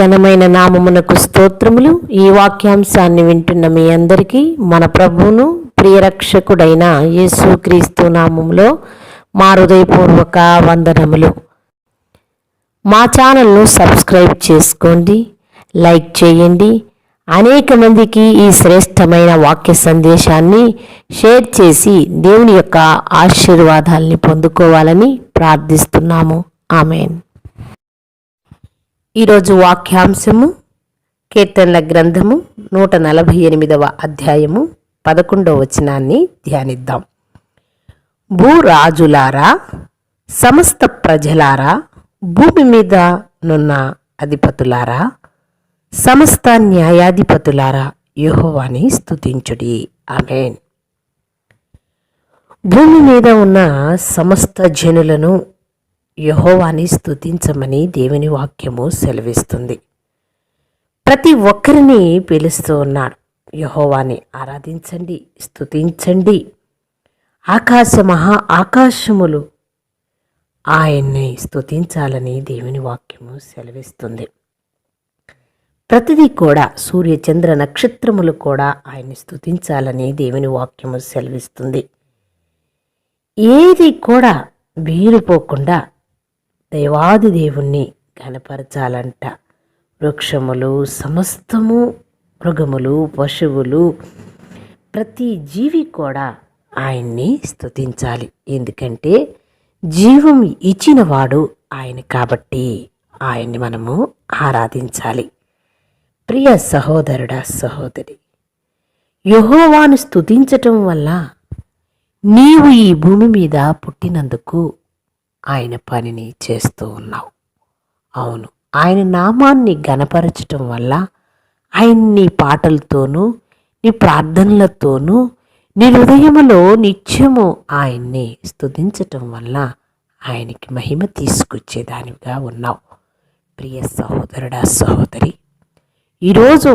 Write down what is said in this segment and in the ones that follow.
ఘనమైన నామమునకు స్తోత్రములు. ఈ వాక్యాంశాన్ని వింటున్న మీ అందరికీ మన ప్రభువును ప్రియరక్షకుడైన యేసుక్రీస్తు నామములో మా హృదయపూర్వక వందనములు. మా ఛానల్ను సబ్స్క్రైబ్ చేసుకోండి, లైక్ చేయండి. అనేక మందికి ఈ శ్రేష్టమైన వాక్య సందేశాన్ని షేర్ చేసి దేవుని యొక్క ఆశీర్వాదాల్ని పొందుకోవాలని ప్రార్థిస్తున్నాము. ఆమేన్. ఈరోజు వాక్యాంశము కీర్తనల గ్రంథము 148వ అధ్యాయము 11వ వచనాన్ని ధ్యానిద్దాం. భూరాజులారా, సమస్త ప్రజలారా, భూమి మీద నున్న అధిపతులారా, సమస్త న్యాయాధిపతులారా, యెహోవాని స్తుతించుడి. ఆమేన్. భూమి మీద ఉన్న సమస్త జనులను యెహోవాని స్తుతించమని దేవుని వాక్యము సెలవిస్తుంది. ప్రతి ఒక్కరిని పిలుస్తూ ఉన్నాడు. యెహోవాని ఆరాధించండి, స్తుతించండి. ఆకాశములు ఆయన్ని స్తుతించాలని దేవుని వాక్యము సెలవిస్తుంది. ప్రతిదీ కూడా, సూర్యచంద్ర నక్షత్రములు కూడా ఆయన్ని స్తుతించాలని దేవుని వాక్యము సెలవిస్తుంది. ఏది కూడా బీరిపోకుండా దేవాది దేవుణ్ణి ఘనపరచాలంట. వృక్షములు, సమస్తము, మృగములు, పశువులు, ప్రతి జీవి కూడా ఆయన్ని స్తుతించాలి. ఎందుకంటే జీవం ఇచ్చినవాడు ఆయన కాబట్టి ఆయన్ని మనము ఆరాధించాలి. ప్రియ సహోదరుడా, సహోదరి, యెహోవాను స్తుతించటం వల్ల నీవు ఈ భూమి మీద పుట్టినందుకు ఆయన పనిని చేస్తూ ఉన్నావు. అవును, ఆయన నామాన్ని ఘనపరచటం వల్ల ఆయన్ని పాటలతోనూ నీ ప్రార్థనలతోనూ నీ హృదయములో నిత్యము ఆయన్ని స్తుతించటం వల్ల ఆయనకి మహిమ తీసుకొచ్చేదానిగా ఉన్నావు. ప్రియ సహోదరుడా, సహోదరి, ఈరోజు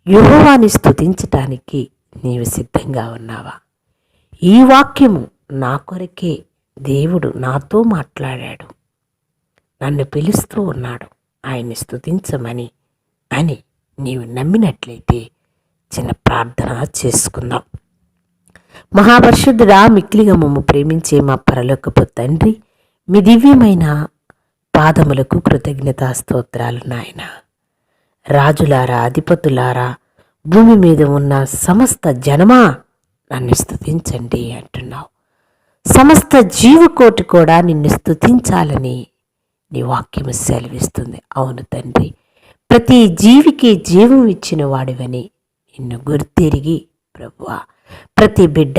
యెహోవాని స్తుతించటానికి నీవు సిద్ధంగా ఉన్నావా? ఈ వాక్యము నా కొరకే దేవుడు నాతో మాట్లాడాడు, నన్ను పిలుస్తూ ఉన్నాడు ఆయన్ని స్తుతించమని అని నీవు నమ్మినట్లయితే చిన్న ప్రార్థన చేసుకుందాం. మహాపరిశుద్ధుడా, మిక్కిలిగా మమ్ము ప్రేమించే మా పరలోకపు తండ్రి, మీ దివ్యమైన పాదములకు కృతజ్ఞతా స్తోత్రాలు నాయన. రాజులారా, అధిపతులారా, భూమి మీద ఉన్న సమస్త జనమా నన్ను స్తుతించండి అంటున్నావు. సమస్త జీవకోటి కూడా నిన్ను స్తుతించాలని నీ వాక్యము సెలవిస్తుంది. అవును తండ్రి, ప్రతి జీవికి జీవం ఇచ్చిన వాడివని నిన్ను గుర్తిరిగి ప్రభువా, ప్రతి బిడ్డ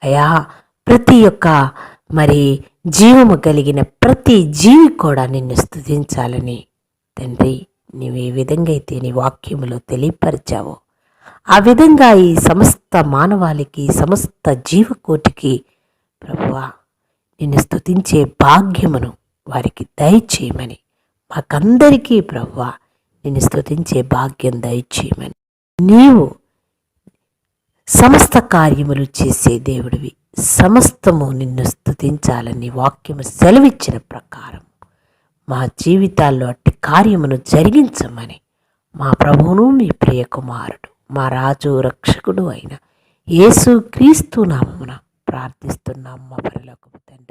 అయా, ప్రతి ఒక్క జీవము కలిగిన ప్రతి జీవి కూడా నిన్ను స్తుతించాలని తండ్రి నీవు ఏ విధంగా అయితే నీ వాక్యములో తెలియపరిచావో ఆ విధంగా ఈ సమస్త మానవాళికి, సమస్త జీవకోటికి ప్రభువా నిన్ను స్తుతించే భాగ్యమును వారికి దయచేయమని, మాకందరికీ ప్రభువా నిన్ను స్తుతించే భాగ్యం దయచేయమని. నీవు సమస్త కార్యములు చేసే దేవుడివి. సమస్తము నిన్ను స్తుతించాలని వాక్యము సెలవిచ్చిన ప్రకారం మా జీవితాల్లో అట్టి కార్యమును జరిగించమని మా ప్రభువును, మీ ప్రియ కుమారుడు, మా రాజు రక్షకుడు అయిన యేసుక్రీస్తు నామమున ప్రార్థిస్తున్నాం మా పరలోకపు తండ్రి.